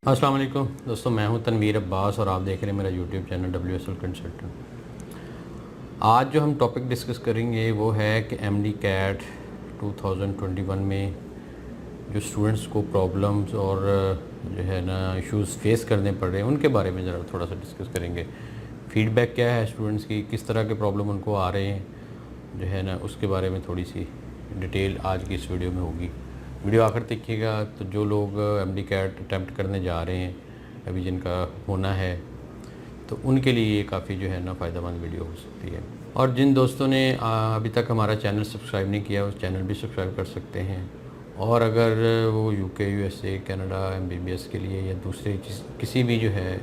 अस्सलाम वालेकुम दोस्तों, मैं हूं तनवीर अब्बास और आप देख रहे हैं मेरा यूट्यूब चैनल WSL कंसल्टेंट। आज जो हम टॉपिक डिस्कस करेंगे वो है कि एमडी कैट 2021 में जो स्टूडेंट्स को प्रॉब्लम्स और जो है ना इश्यूज़ फेस करने पड़ रहे हैं उनके बारे में ज़रा थोड़ा सा डिस्कस करेंगे। फीडबैक क्या है स्टूडेंट्स की, किस तरह के प्रॉब्लम उनको आ रहे हैं जो है ना, उसके बारे में थोड़ी सी डिटेल आज की इस वीडियो में होगी। वीडियो आखिर देखिएगा। तो जो लोग एमडी कैट अटैम्प्ट करने जा रहे हैं अभी, जिनका होना है, तो उनके लिए ये काफ़ी जो है ना फ़ायदेमंद वीडियो हो सकती है। और जिन दोस्तों ने अभी तक हमारा चैनल सब्सक्राइब नहीं किया, उस चैनल भी सब्सक्राइब कर सकते हैं। और अगर वो UK, USA, कनाडा MBBS के लिए या दूसरे किसी भी जो है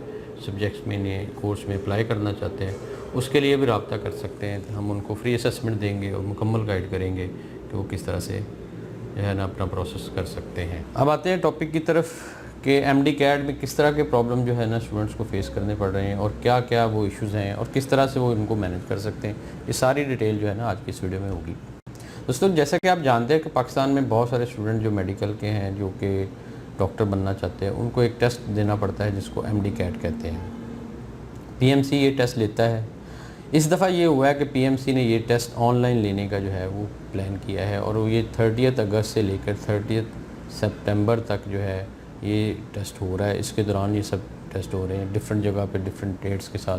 सब्जेक्ट्स में ने कोर्स में अप्लाई करना चाहते हैं, उसके लिए भी रब्ता कर सकते हैं। तो हम उनको फ्री असेसमेंट देंगे और मुकम्मल गाइड करेंगे कि वो किस तरह से जो है ना अपना प्रोसेस कर सकते हैं। अब आते हैं टॉपिक की तरफ कि एमडी कैट में किस तरह के प्रॉब्लम जो है ना स्टूडेंट्स को फेस करने पड़ रहे हैं और क्या क्या वो इश्यूज़ हैं और किस तरह से वो इनको मैनेज कर सकते हैं। ये सारी डिटेल जो है ना आज की इस वीडियो में होगी। दोस्तों, जैसा कि आप जानते हैं कि पाकिस्तान में बहुत सारे स्टूडेंट जो मेडिकल के हैं, जो कि डॉक्टर बनना चाहते हैं, उनको एक टेस्ट देना पड़ता है जिसको एमडी कैट कहते हैं। PMC ये टेस्ट लेता है। इस दफ़ा ये हुआ है कि PMC ने ये टेस्ट ऑनलाइन लेने का जो है वो प्लान किया है और वो ये 30 अगस्त से लेकर 30 सितंबर तक जो है ये टेस्ट हो रहा है। इसके दौरान ये सब टेस्ट हो रहे हैं, डिफरेंट जगह पे डिफरेंट डेट्स के साथ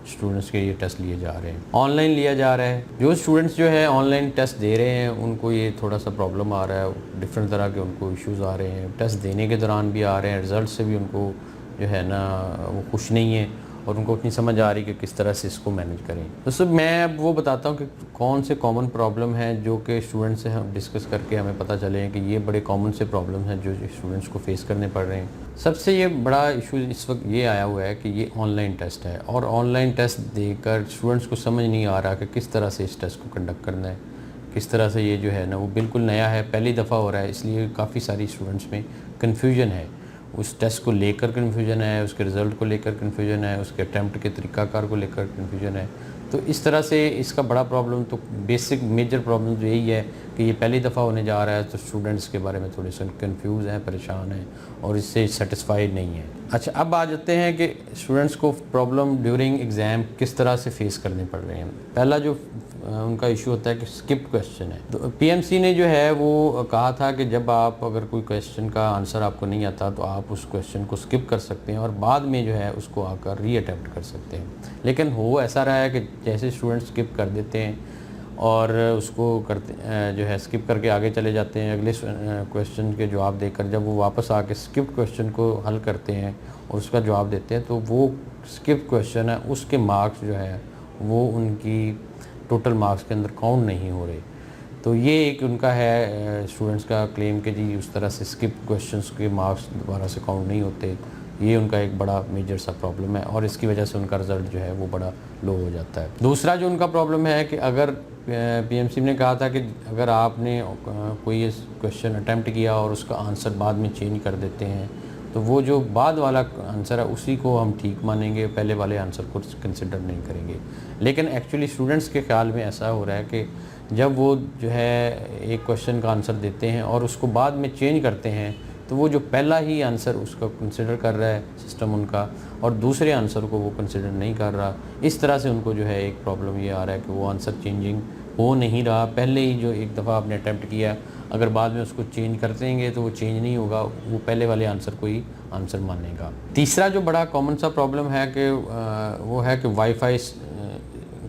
स्टूडेंट्स के ये टेस्ट लिए जा रहे हैं, ऑनलाइन लिया जा रहा है। जो स्टूडेंट्स जो है ऑनलाइन टेस्ट दे रहे हैं उनको ये थोड़ा सा प्रॉब्लम आ रहा है, डिफरेंट तरह के उनको इश्यूज़ आ रहे हैं, टेस्ट देने के दौरान भी आ रहे हैं, रिज़ल्ट से भी उनको जो है ना वो खुश नहीं है और उनको उतनी समझ आ रही कि किस तरह से इसको मैनेज करें। तो सब मैं अब वो बताता हूँ कि कौन से कॉमन प्रॉब्लम हैं जो कि स्टूडेंट्स से हम डिस्कस करके हमें पता चले कि ये बड़े कॉमन से प्रॉब्लम हैं जो स्टूडेंट्स को फेस करने पड़ रहे हैं। सबसे ये बड़ा इशू इस वक्त ये आया हुआ है कि ये ऑनलाइन टेस्ट है और ऑनलाइन टेस्ट देकर स्टूडेंट्स को समझ नहीं आ रहा कि किस तरह से इस टेस्ट को कंडक्ट करना है, किस तरह से ये जो है ना वो बिल्कुल नया है, पहली दफ़ा हो रहा है, इसलिए काफ़ी सारी स्टूडेंट्स में कन्फ्यूजन है। उस टेस्ट को लेकर कन्फ्यूजन है, उसके रिज़ल्ट को लेकर कन्फ्यूजन है, उसके अटैम्प्ट के तरीक़ाकार को लेकर कन्फ्यूजन है। तो इस तरह से इसका बड़ा प्रॉब्लम, तो बेसिक मेजर प्रॉब्लम तो यही है कि ये पहली दफ़ा होने जा रहा है, तो स्टूडेंट्स के बारे में थोड़े से कन्फ्यूज़ हैं, परेशान हैं और इससे सेटिस्फाइड नहीं है। अच्छा, अब आ जाते हैं कि स्टूडेंट्स को प्रॉब्लम ड्यूरिंग एग्ज़ाम किस तरह से फेस करने पड़ रहे हैं। पहला जो उनका इशू होता है कि स्किप क्वेश्चन है। तो PMC ने जो है वो कहा था कि जब आप अगर कोई क्वेश्चन का आंसर आपको नहीं आता तो आप उस क्वेश्चन को स्किप कर सकते हैं और बाद में जो है उसको आकर री अटैम्प्ट कर सकते हैं। लेकिन हो ऐसा रहा है कि जैसे स्टूडेंट स्किप कर देते हैं और उसको करते जो है स्किप करके आगे चले जाते हैं अगले क्वेश्चन के जवाब देकर, जब वो वापस आके स्किप क्वेश्चन को हल करते हैं और उसका जवाब देते हैं, तो वो स्किप क्वेश्चन है उसके मार्क्स जो है वो उनकी टोटल मार्क्स के अंदर काउंट नहीं हो रहे। तो ये एक उनका है स्टूडेंट्स का क्लेम कि जी उस तरह से स्किप क्वेश्चंस के मार्क्स दोबारा से काउंट नहीं होते। ये उनका एक बड़ा मेजर सा प्रॉब्लम है और इसकी वजह से उनका रिज़ल्ट जो है वो बड़ा लो हो जाता है। दूसरा जो उनका प्रॉब्लम है कि अगर PMC ने कहा था कि अगर आपने कोई क्वेश्चन अटैम्प्ट किया और उसका आंसर बाद में चेंज कर देते हैं तो वो जो बाद वाला आंसर है उसी को हम ठीक मानेंगे, पहले वाले आंसर को कंसिडर नहीं करेंगे। लेकिन एक्चुअली स्टूडेंट्स के ख्याल में ऐसा हो रहा है कि जब वो जो है एक क्वेश्चन का आंसर देते हैं और उसको बाद में चेंज करते हैं तो वो जो पहला ही आंसर उसका कंसिडर कर रहा है सिस्टम उनका और दूसरे आंसर को वो कंसिडर नहीं कर रहा। इस तरह से उनको जो है एक प्रॉब्लम ये आ रहा है कि वो आंसर चेंजिंग हो नहीं रहा। पहले ही जो एक दफ़ा आपने अटैम्प्ट किया, अगर बाद में उसको चेंज कर देंगे तो वो चेंज नहीं होगा, वो पहले वाले आंसर को ही आंसर मानेगा। तीसरा जो बड़ा कॉमन सा प्रॉब्लम है कि वो है कि वाईफाई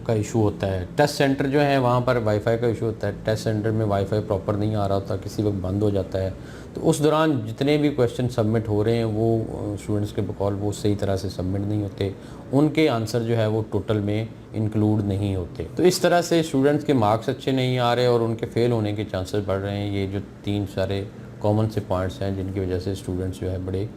का इशू होता है। टेस्ट सेंटर जो है वहाँ पर वाईफाई का इशू होता है। टेस्ट सेंटर में वाईफाई प्रॉपर नहीं आ रहा होता, किसी वक्त बंद हो जाता है, तो उस दौरान जितने भी क्वेश्चन सबमिट हो रहे हैं वो स्टूडेंट्स के बकौल वो सही तरह से सबमिट नहीं होते, उनके आंसर जो है वो टोटल में इंक्लूड नहीं होते। तो इस तरह से स्टूडेंट्स के मार्क्स अच्छे नहीं आ रहे और उनके फेल होने के चांसेस बढ़ रहे हैं। ये जो 3 सारे कॉमन से पॉइंट्स हैं जिनकी वजह से स्टूडेंट्स जो है बड़े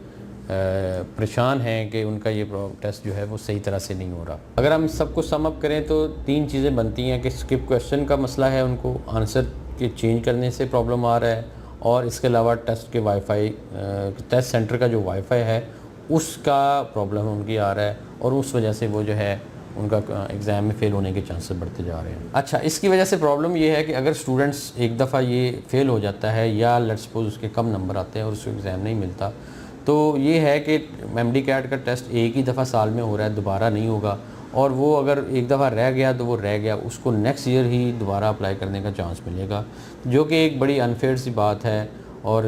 परेशान हैं कि उनका ये टेस्ट जो है वो सही तरह से नहीं हो रहा। अगर हम सबको सम अप करें तो 3 चीज़ें बनती हैं कि स्किप क्वेश्चन का मसला है, उनको आंसर के चेंज करने से प्रॉब्लम आ रहा है और इसके अलावा टेस्ट के वाईफाई टेस्ट सेंटर का जो वाईफाई है उसका प्रॉब्लम उनकी आ रहा है और उस वजह से वो जो है उनका एग्ज़ाम में फ़ेल होने के चांसेस बढ़ते जा रहे हैं। अच्छा, इसकी वजह से प्रॉब्लम ये है कि अगर स्टूडेंट्स एक दफ़ा ये फ़ेल हो जाता है या लेट्स सपोज उसके कम नंबर आते हैं और उसको एग्ज़ाम नहीं मिलता, तो ये है कि एमडी कैट का टेस्ट एक ही दफ़ा साल में हो रहा है, दोबारा नहीं होगा, और वो अगर एक दफ़ा रह गया तो वो रह गया, उसको नेक्स्ट ईयर ही दोबारा अप्लाई करने का चांस मिलेगा, जो कि एक बड़ी अनफेयर सी बात है। और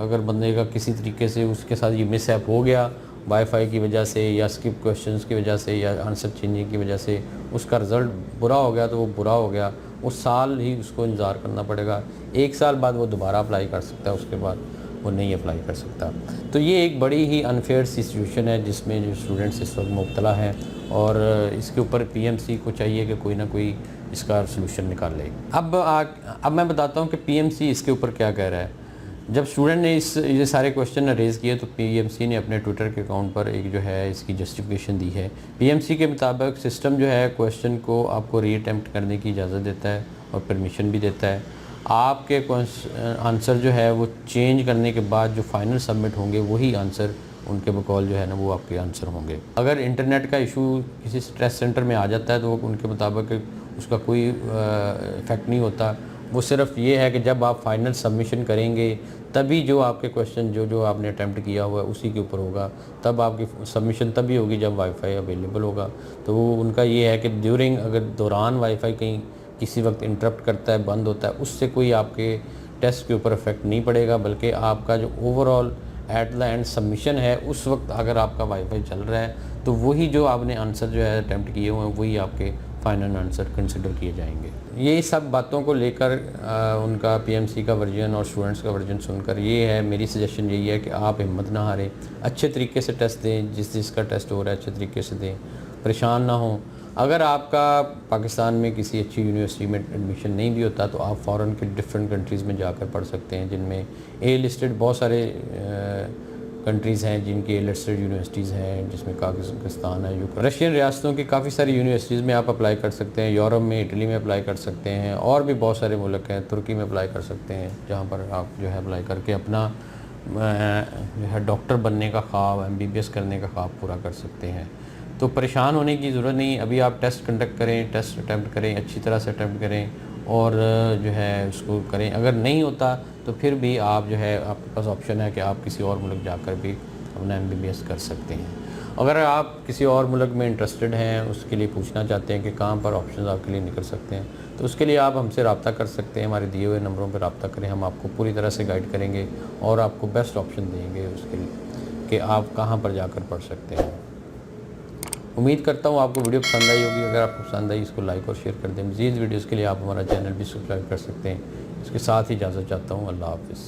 अगर बंदे का किसी तरीके से उसके साथ ये मिसहैप हो गया वाईफाई की वजह से या स्किप क्वेश्चंस की वजह से या आंसर चेंजिंग की वजह से, उसका रिज़ल्ट बुरा हो गया तो वो बुरा हो गया, उस साल ही उसको इंतज़ार करना पड़ेगा। एक साल बाद वो दोबारा अप्लाई कर सकता है, उसके बाद वो नहीं अप्लाई कर सकता। तो ये एक बड़ी ही अनफेयर सिचुएशन है जिसमें जो स्टूडेंट्स इस वक्त मुब्तला हैं, और इसके ऊपर पीएमसी को चाहिए कि कोई ना कोई इसका सलूशन निकाल ले। अब मैं बताता हूँ कि पीएमसी इसके ऊपर क्या कह रहा है। जब स्टूडेंट ने ये सारे क्वेश्चन रेज़ किए तो पीएमसी ने अपने ट्विटर के अकाउंट पर एक जो है इसकी जस्टिफिकेशन दी है। पीएमसी के मुताबिक सिस्टम जो है क्वेश्चन को आपको रीअटेम्प्ट करने की इजाज़त देता है और परमिशन भी देता है। आपके आंसर जो है वो चेंज करने के बाद जो फाइनल सबमिट होंगे वही आंसर उनके बकौल जो है ना वो आपके आंसर होंगे। अगर इंटरनेट का इशू किसी टेस्ट सेंटर में आ जाता है तो उनके मुताबिक उसका कोई इफ़ेक्ट नहीं होता। वो सिर्फ ये है कि जब आप फाइनल सबमिशन करेंगे तभी जो आपके क्वेश्चन जो आपने अटैम्प्ट किया हुआ है उसी के ऊपर होगा, तब आपकी सबमिशन तभी होगी जब वाईफाई अवेलेबल होगा। तो वो उनका ये है कि अगर दौरान वाईफाई कहीं किसी वक्त इंटरप्ट करता है, बंद होता है, उससे कोई आपके टेस्ट के ऊपर इफेक्ट नहीं पड़ेगा, बल्कि आपका जो overall at the end submission है उस वक्त अगर आपका वाईफाई चल रहा है तो वही जो आपने आंसर जो है अटैम्प्ट किए हुए हैं वही आपके फाइनल आंसर कंसिडर किए जाएंगे। ये सब बातों को लेकर उनका पीएमसी का वर्जन और स्टूडेंट्स का वर्जन सुनकर ये है, मेरी सजेशन यही है कि आप हिम्मत ना हारें, अच्छे तरीके से टेस्ट दें, जिसका टेस्ट हो रहा है अच्छे तरीके से दें, परेशान ना हों। अगर आपका पाकिस्तान में किसी अच्छी यूनिवर्सिटी में एडमिशन नहीं भी होता तो आप फ़ॉरेन के डिफरेंट कंट्रीज़ में जाकर पढ़ सकते हैं, जिनमें ए लिस्टेड बहुत सारे कंट्रीज़ हैं जिनकी ए लिस्टेड यूनिवर्सिटीज़ हैं, जिसमें काज़ाकिस्तान है, रशियन रियासतों की काफ़ी सारी यूनिवर्सिटीज़ में आप अप्लाई कर सकते हैं, यूरोप में, इटली में अप्लाई कर सकते हैं, और भी बहुत सारे मुल्क हैं, तुर्की में अप्लाई कर सकते हैं, जहाँ पर आप जो है अप्लाई करके अपना जो है डॉक्टर बनने का ख्वाब, MBBS करने का ख्वाब पूरा कर सकते हैं। तो परेशान होने की ज़रूरत नहीं। अभी आप टेस्ट कंडक्ट करें, टेस्ट अटैम्प्ट करें, अच्छी तरह से अटैम्प्ट करें और जो है उसको करें। अगर नहीं होता तो फिर भी आप जो है आपके पास ऑप्शन है कि आप किसी और मुल्क जाकर भी अपना MBBS कर सकते हैं। अगर आप किसी और मुल्क में इंटरेस्टेड हैं, उसके लिए पूछना चाहते हैं कि कहाँ पर ऑप्शन आपके लिए निकल सकते हैं, तो उसके लिए आप हमसे रब्ता कर सकते हैं। हमारे दिए हुए नंबरों पर रब्ता करें, हम आपको पूरी तरह से गाइड करेंगे और आपको बेस्ट ऑप्शन देंगे उसके लिए कि आप कहाँ पर जाकर पढ़ सकते हैं। उम्मीद करता हूँ आपको वीडियो पसंद आई होगी। अगर आपको पसंद आई इसको लाइक और शेयर कर दें। मज़ीद वीडियोज़ के लिए आप हमारा चैनल भी सब्सक्राइब कर सकते हैं। इसके साथ ही इजाज़त चाहता हूँ। अल्लाह हाफ़िज़।